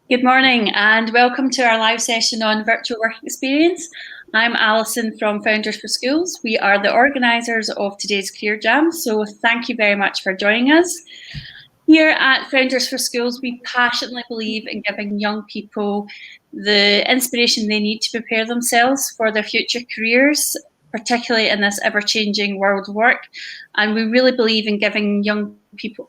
Good morning and welcome to our live session on virtual work experience. I'm Alison from Founders for Schools. We are the organisers of today's Career Jam, so thank you very much for joining us. Here at Founders for Schools, we passionately believe in giving young people the inspiration they need to prepare themselves for their future careers, particularly in this ever-changing world of work. And we really believe in giving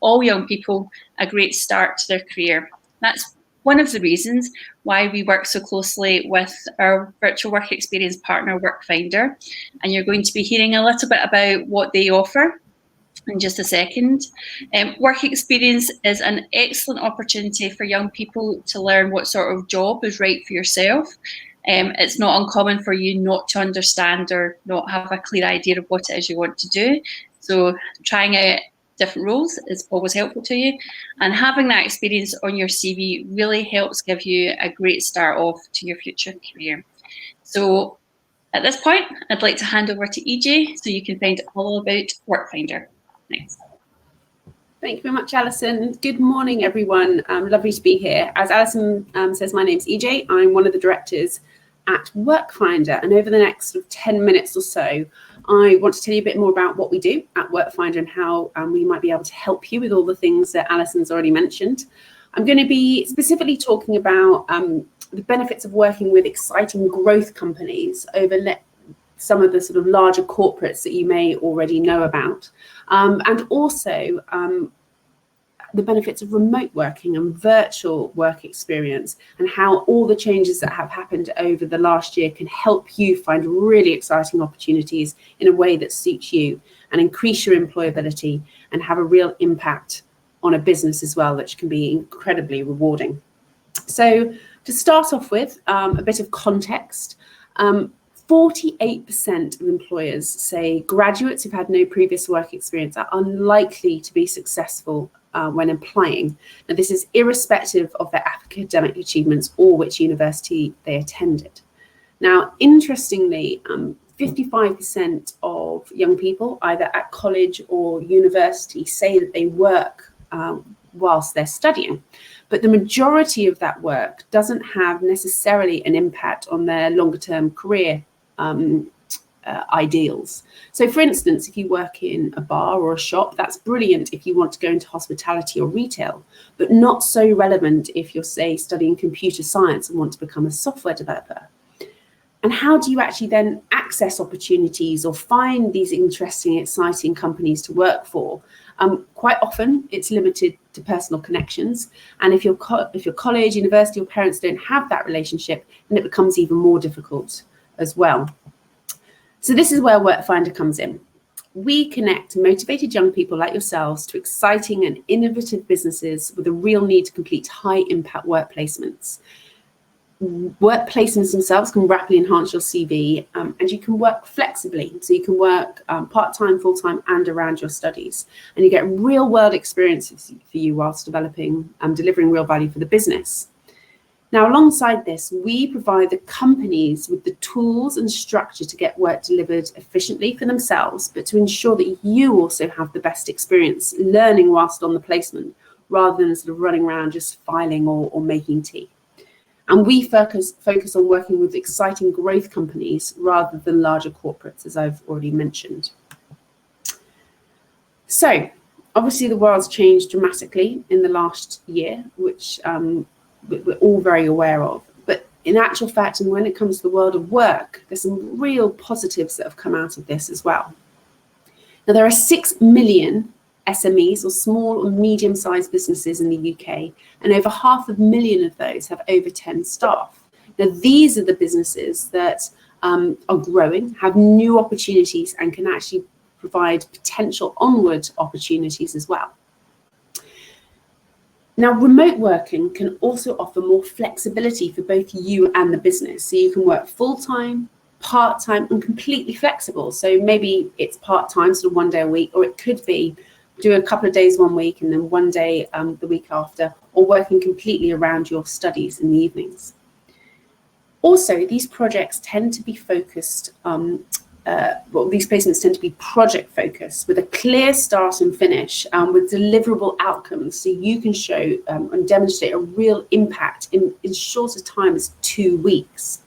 all young people, a great start to their career. That's one of the reasons why we work so closely with our virtual work experience partner, Workfinder. And you're going to be hearing a little bit about what they offer in just a second. Work experience is an excellent opportunity for young people to learn what sort of job is right for yourself. It's not uncommon for you not to understand or not have a clear idea of what it is you want to do. So trying out different roles is always helpful to you. And having that experience on your CV really helps give you a great start off to your future career. So at this point, I'd like to hand over to EJ so you can find all about Workfinder. Thanks. Thank you very much, Alison. Good morning, everyone. Lovely to be here. As Alison says, my name's EJ. I'm one of the directors at Workfinder. And over the next 10 minutes or so, I want to tell you a bit more about what we do at Workfinder and how we might be able to help you with all the things that Alison's already mentioned. I'm going to be specifically talking about the benefits of working with exciting growth companies over some of the sort of larger corporates that you may already know about, and also the benefits of remote working and virtual work experience, and how all the changes that have happened over the last year can help you find really exciting opportunities in a way that suits you and increase your employability and have a real impact on a business as well, which can be incredibly rewarding. So to start off with, a bit of context. 48% of employers say graduates who've had no previous work experience are unlikely to be successful when applying. Now, this is irrespective of their academic achievements or which university they attended. Now, interestingly, 55% of young people, either at college or university, say that they work whilst they're studying. But the majority of that work doesn't have necessarily an impact on their longer-term career ideals. So for instance, if you work in a bar or a shop, that's brilliant if you want to go into hospitality or retail, but not so relevant if you're, say, studying computer science and want to become a software developer. And how do you actually then access opportunities or find these interesting, exciting companies to work for? Quite often it's limited to personal connections. And if your college, university or parents don't have that relationship, then it becomes even more difficult as well. So this is where Workfinder comes in. We connect motivated young people like yourselves to exciting and innovative businesses with a real need to complete high impact work placements. Work placements themselves can rapidly enhance your CV, and you can work flexibly. So you can work part-time, full-time and around your studies. And you get real world experiences for you whilst delivering real value for the business. Now, alongside this, we provide the companies with the tools and structure to get work delivered efficiently for themselves, but to ensure that you also have the best experience learning whilst on the placement, rather than sort of running around just filing or making tea. And we focus on working with exciting growth companies rather than larger corporates, as I've already mentioned. So, obviously the world's changed dramatically in the last year, which we're all very aware of. But in actual fact, and when it comes to the world of work, there's some real positives that have come out of this as well. Now, there are 6 million SMEs or small or medium-sized businesses in the UK, and over 500,000 of those have over 10 staff. Now, these are the businesses that are growing, have new opportunities, and can actually provide potential onward opportunities as well. Now, remote working can also offer more flexibility for both you and the business. So you can work full-time, part-time, and completely flexible. So maybe it's part-time, sort of 1 day a week, or it could be do a couple of days one week and then 1 day the week after, or working completely around your studies in the evenings. Also, these projects tend to be focused these placements tend to be project focused with a clear start and finish with deliverable outcomes. So you can show and demonstrate a real impact in short a time as 2 weeks.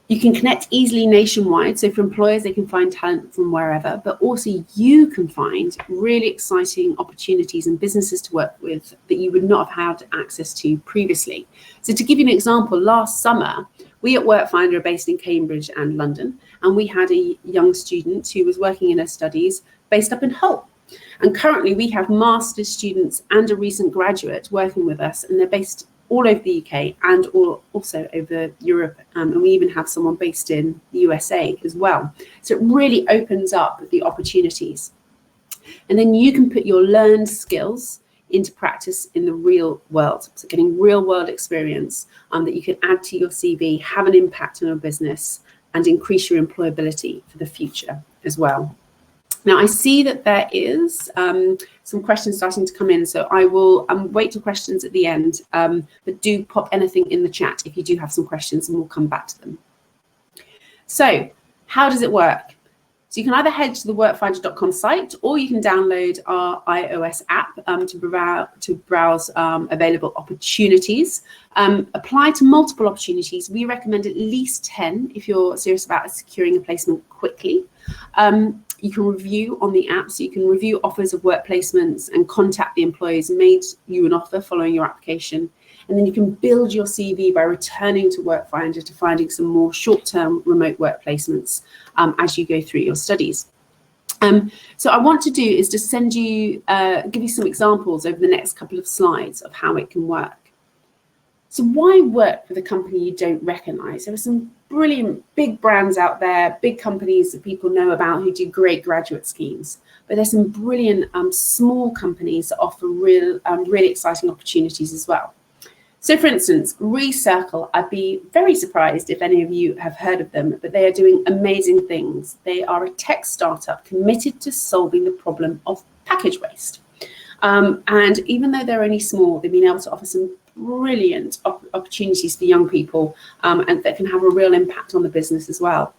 You can connect easily nationwide. So for employers, they can find talent from wherever, but also you can find really exciting opportunities and businesses to work with that you would not have had access to previously. So to give you an example, last summer, we at Workfinder are based in Cambridge and London, and we had a young student who was working in her studies based up in Hull. And currently we have master's students and a recent graduate working with us, and they're based all over the UK and also over Europe, and we even have someone based in the USA as well. So it really opens up the opportunities. And then you can put your learned skills into practice in the real world. So getting real world experience that you can add to your CV, have an impact on your business, and increase your employability for the future as well. Now, I see that there is some questions starting to come in, so I will wait for questions at the end, but do pop anything in the chat if you do have some questions, and we'll come back to them. So how does it work? So you can either head to the workfinder.com site, or you can download our iOS app to browse available opportunities. Apply to multiple opportunities. We recommend at least 10 if you're serious about securing a placement quickly. You can review on the app, so you can review offers of work placements and contact the employers who made you an offer following your application. And then you can build your CV by returning to Workfinder to finding some more short-term remote work placements as you go through your studies. So I want to do is just give you some examples over the next couple of slides of how it can work. So why work with a company you don't recognize? There are some brilliant big brands out there, big companies that people know about who do great graduate schemes, but there's some brilliant small companies that offer really exciting opportunities as well. So for instance, Recircle, I'd be very surprised if any of you have heard of them, but they are doing amazing things. They are a tech startup committed to solving the problem of package waste. And even though they're only small, they've been able to offer some brilliant opportunities for young people and that can have a real impact on the business as well.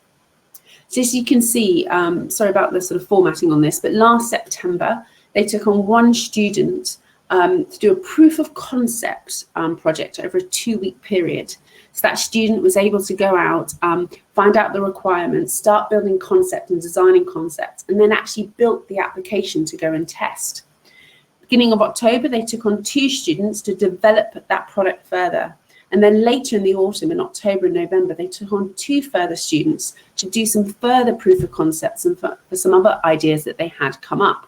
So as you can see, sorry about the sort of formatting on this, but last September, they took on one student to do a proof of concept project over a 2-week period. So that student was able to go out, find out the requirements, start building concept and designing concepts, and then actually built the application to go and test. Beginning of October, they took on 2 students to develop that product further. And then later in the autumn, in October and November, they took on 2 further students to do some further proof of concepts and for some other ideas that they had come up.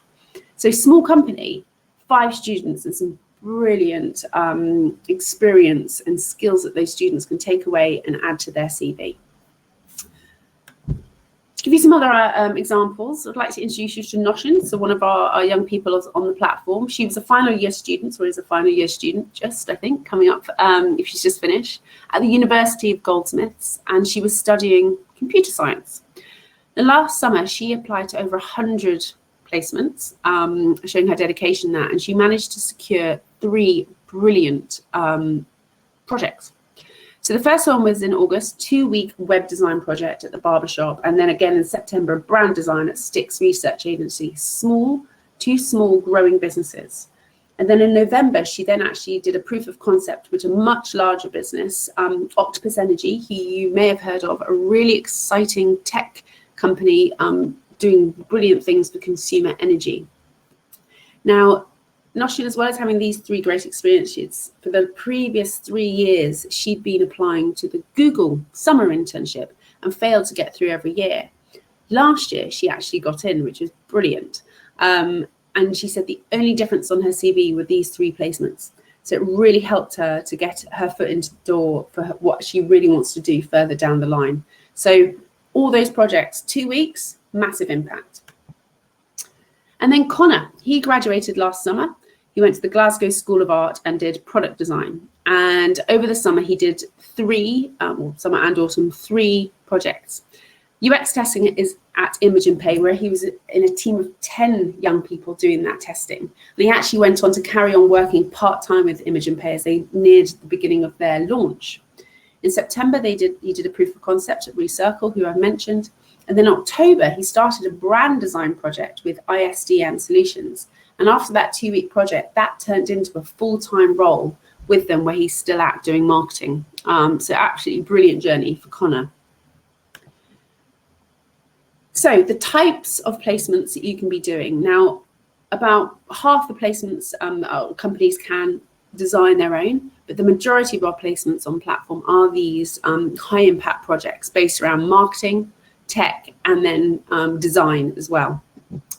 So small company, 5 students, and some brilliant experience and skills that those students can take away and add to their CV. To give you some other examples, I'd like to introduce you to Noshin, so one of our young people on the platform. She was a final year student, or is a final year student, just I think, coming up if she's just finished, at the University of Goldsmiths, and she was studying computer science. The last summer, she applied to over 100 placements, showing her dedication there, and she managed to secure 3 brilliant projects. So the first one was in August, 2-week web design project at the barbershop, and then again in September, brand design at Sticks Research Agency, 2 small growing businesses. And then in November, she then actually did a proof of concept with a much larger business, Octopus Energy, who you may have heard of, a really exciting tech company doing brilliant things for consumer energy. Now, Noshin, as well as having these 3 great experiences, for the previous 3 years, she'd been applying to the Google summer internship and failed to get through every year. Last year, she actually got in, which was brilliant. And she said the only difference on her CV were these 3 placements. So it really helped her to get her foot into the door for what she really wants to do further down the line. So all those projects, 2 weeks, massive impact. And then Connor, he graduated last summer. He went to the Glasgow School of Art and did product design. And over the summer, he did 3, summer and autumn, 3 projects. UX testing is at Imogen Pay, where he was in a team of 10 young people doing that testing. And he actually went on to carry on working part-time with Imogen Pay as they neared the beginning of their launch. In September, he did a proof of concept at Recircle, who I've mentioned. And then in October, he started a brand design project with ISDM Solutions. And after that 2-week project, that turned into a full-time role with them where he's still at doing marketing. So absolutely brilliant journey for Connor. So the types of placements that you can be doing. Now, about half the placements companies can design their own, but the majority of our placements on platform are these high impact projects based around marketing, tech, and then design as well.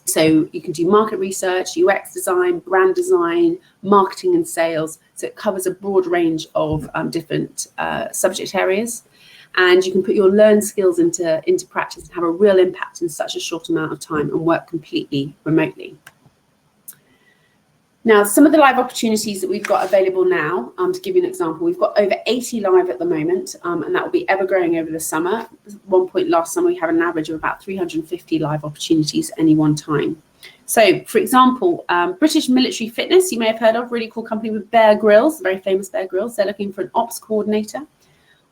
So you can do market research, UX design, brand design, marketing and sales. So it covers a broad range of different subject areas. And you can put your learned skills into practice and have a real impact in such a short amount of time and work completely remotely. Now, some of the live opportunities that we've got available now, to give you an example, we've got over 80 live at the moment, and that will be ever growing over the summer. At one point last summer, we had an average of about 350 live opportunities at any one time. So, for example, British Military Fitness, you may have heard of, really cool company with Bear Grylls, very famous Bear Grylls. They're looking for an ops coordinator.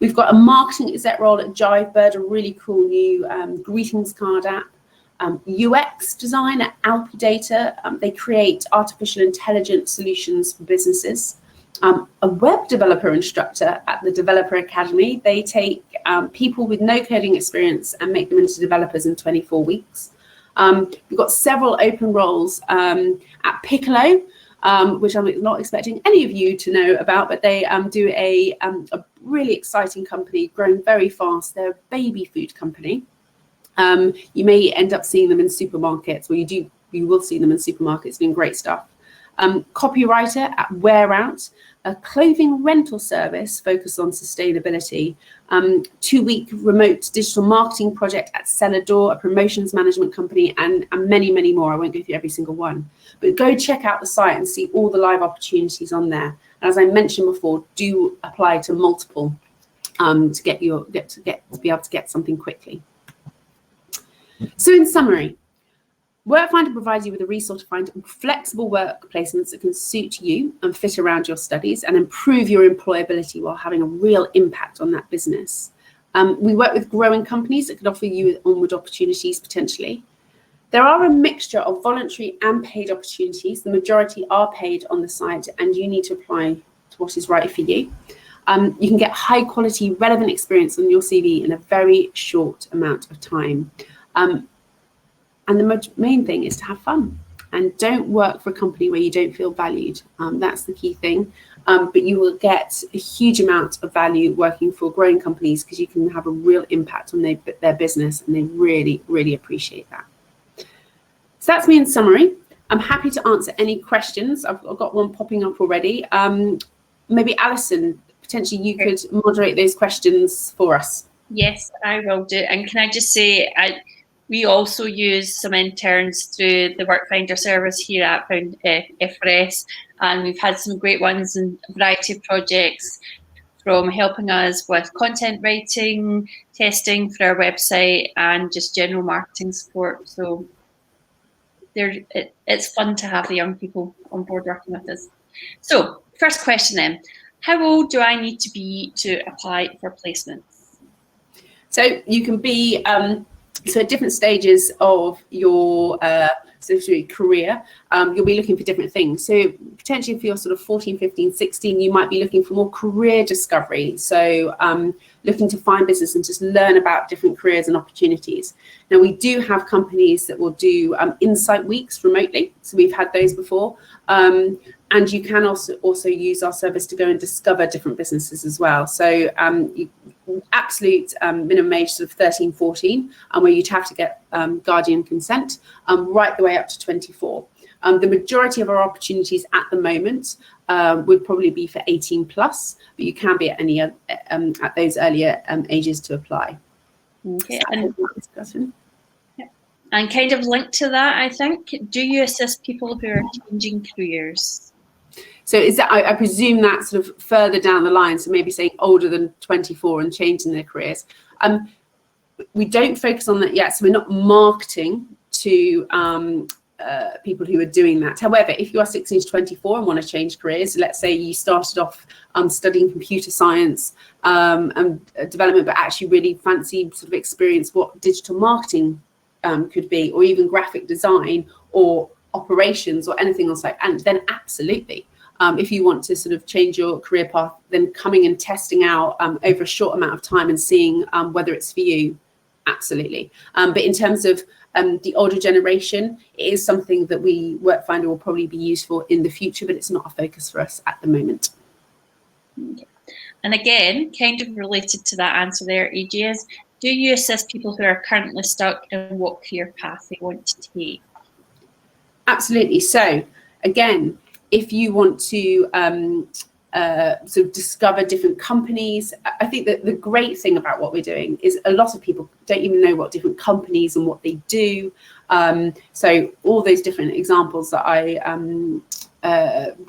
We've got a marketing exec role at Jivebird, a really cool new greetings card app. UX design at Alpi Data, they create artificial intelligence solutions for businesses. A web developer instructor at the Developer Academy, they take people with no coding experience and make them into developers in 24 weeks. We've got several open roles at Piccolo, which I'm not expecting any of you to know about, but they do a really exciting company, growing very fast. They're a baby food company. You may end up seeing them in supermarkets, or you will see them in supermarkets doing great stuff. Copywriter at Wear Out, a clothing rental service focused on sustainability. 2-week remote digital marketing project at Celador, a promotions management company, and many, many more. I won't go through every single one, but go check out the site and see all the live opportunities on there. And as I mentioned before, do apply to multiple to be able to get something quickly. So in summary, Workfinder provides you with a resource to find flexible work placements that can suit you and fit around your studies and improve your employability while having a real impact on that business. We work with growing companies that can offer you onward opportunities potentially. There are a mixture of voluntary and paid opportunities. The majority are paid on the site, and you need to apply to what is right for you. You can get high quality, relevant experience on your CV in a very short amount of time. And the main thing is to have fun and don't work for a company where you don't feel valued. That's the key thing. But you will get a huge amount of value working for growing companies because you can have a real impact on their business, and they really, really appreciate that. So that's me in summary. I'm happy to answer any questions. I've got one popping up already. Maybe Alison, potentially you could moderate those questions for us. Yes, I will do. And can I just say, we also use some interns through the Workfinder service here at FRS, and we've had some great ones in a variety of projects, from helping us with content writing, testing for our website, and just general marketing support. So it's fun to have the young people on board working with us. So first question then, how old do I need to be to apply for placements? So you can be, so at different stages of your career, you'll be looking for different things. So potentially if you're sort of 14, 15, 16, you might be looking for more career discovery. So looking to find business and just learn about different careers and opportunities. Now, we do have companies that will do insight weeks remotely. So we've had those before. And you can also use our service to go and discover different businesses as well. So absolute minimum age sort of 13, 14, and where you'd have to get guardian consent, right the way up to 24. The majority of our opportunities at the moment would probably be for 18 plus, but you can be at any at those earlier ages to apply. Okay. And kind of linked to that, I think, do you assist people who are changing careers? So is that, I presume that's sort of further down the line, so maybe saying older than 24 and changing their careers. We don't focus on that yet, so we're not marketing to people who are doing that. However, if you are 16 to 24 and want to change careers, let's say you started off studying computer science and development, but actually really fancy sort of experience what digital marketing could be, or even graphic design or operations or anything else like, and then absolutely. If you want to sort of change your career path, then coming and testing out over a short amount of time and seeing whether it's for you, absolutely. But in terms of the older generation, it is something that Workfinder will probably be useful in the future, but it's not a focus for us at the moment. Okay. And again, kind of related to that answer there, AJ, is do you assist people who are currently stuck in what career path they want to take? Absolutely. So again, if you want to sort of discover different companies, I think that the great thing about what we're doing is a lot of people don't even know what different companies and what they do. So all those different examples that I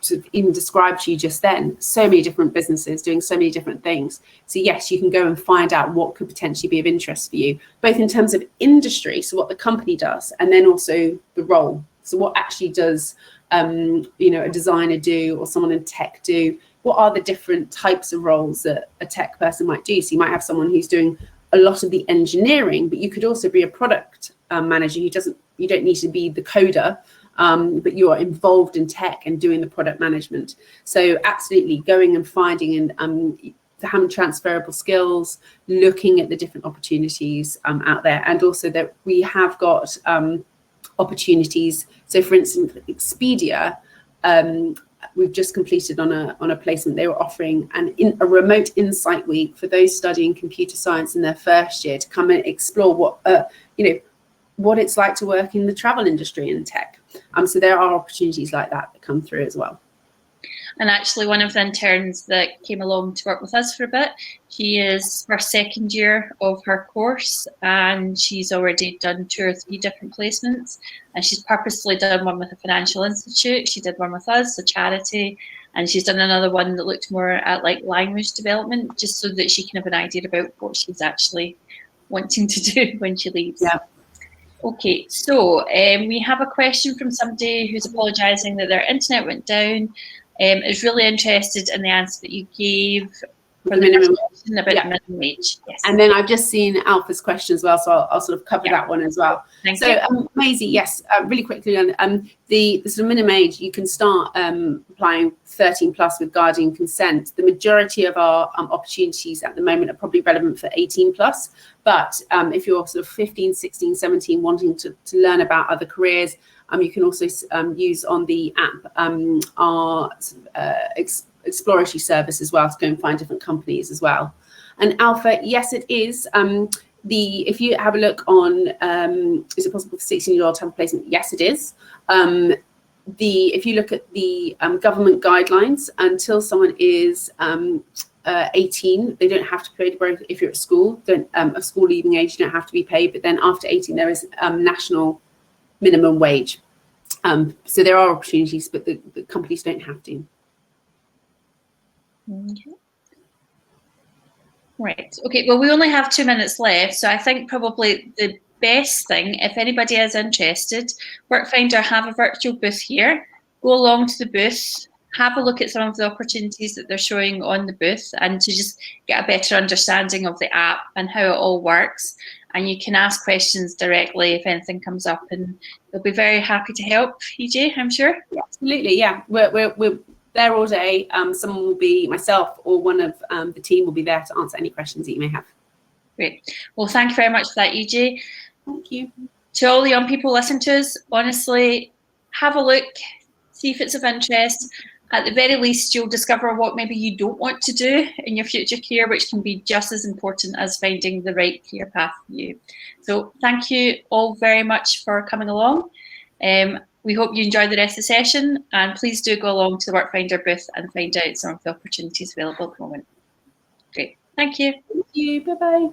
sort of even described to you just then, so many different businesses doing so many different things. So yes, you can go and find out what could potentially be of interest for you, both in terms of industry, so what the company does, and then also the role. So what actually does a designer do, or someone in tech do? What are the different types of roles that a tech person might do? So you might have someone who's doing a lot of the engineering, but you could also be a product manager who you don't need to be the coder, but you are involved in tech and doing the product management. So absolutely going and finding and having transferable skills, looking at the different opportunities out there, and also that we have got opportunities. So for instance, Expedia, we've just completed on a placement. They were offering a remote insight week for those studying computer science in their first year to come and explore what it's like to work in the travel industry in tech. So there are opportunities like that come through as well. And actually, one of the interns that came along to work with us for a bit, she is her second year of her course, and she's already done 2 or 3 different placements. And she's purposely done one with a financial institute. She did one with us, a charity, and she's done another one that looked more at like language development, just so that she can have an idea about what she's actually wanting to do when she leaves. Yeah. Okay, so we have a question from somebody who's apologising that their internet went down. Is really interested in the answer that you gave for the minimum question about the minimum wage. Yes. And then I've just seen Alpha's question as well, so I'll sort of cover that one as well. Thank you. Maisie, yes, really quickly on the sort of minimum age, you can start applying 13 plus with guardian consent. The majority of our opportunities at the moment are probably relevant for 18 plus, but if you're sort of 15, 16, 17, wanting to learn about other careers, you can also use on the app our exploratory service as well to go and find different companies as well. And Alpha, yes, it is. If you have a look on, is it possible for 16-year-old to have a placement? Yes, it is. If you look at the government guidelines, until someone is 18, they don't have to pay the broker. If you're at school, a school leaving age, you don't have to be paid. But then after 18, there is national minimum wage. So there are opportunities, but the companies don't have to. Okay. Right. Okay. Well, we only have 2 minutes left, so I think probably the best thing, if anybody is interested, Workfinder have a virtual booth here. Go along to the booth, have a look at some of the opportunities that they're showing on the booth, and to just get a better understanding of the app and how it all works. And you can ask questions directly if anything comes up, and they'll be very happy to help. EJ, I'm sure. Yeah, absolutely. Yeah, we're there all day. Someone will be, myself or one of the team will be there to answer any questions that you may have. Great. Well, thank you very much for that, EJ. Thank you. To all the young people listening to us, honestly, have a look, see if it's of interest. At the very least, you'll discover what maybe you don't want to do in your future career, which can be just as important as finding the right career path for you. So thank you all very much for coming along. We hope you enjoy the rest of the session, and please do go along to the Workfinder booth and find out some of the opportunities available at the moment. Great. Thank you. Thank you. Bye-bye.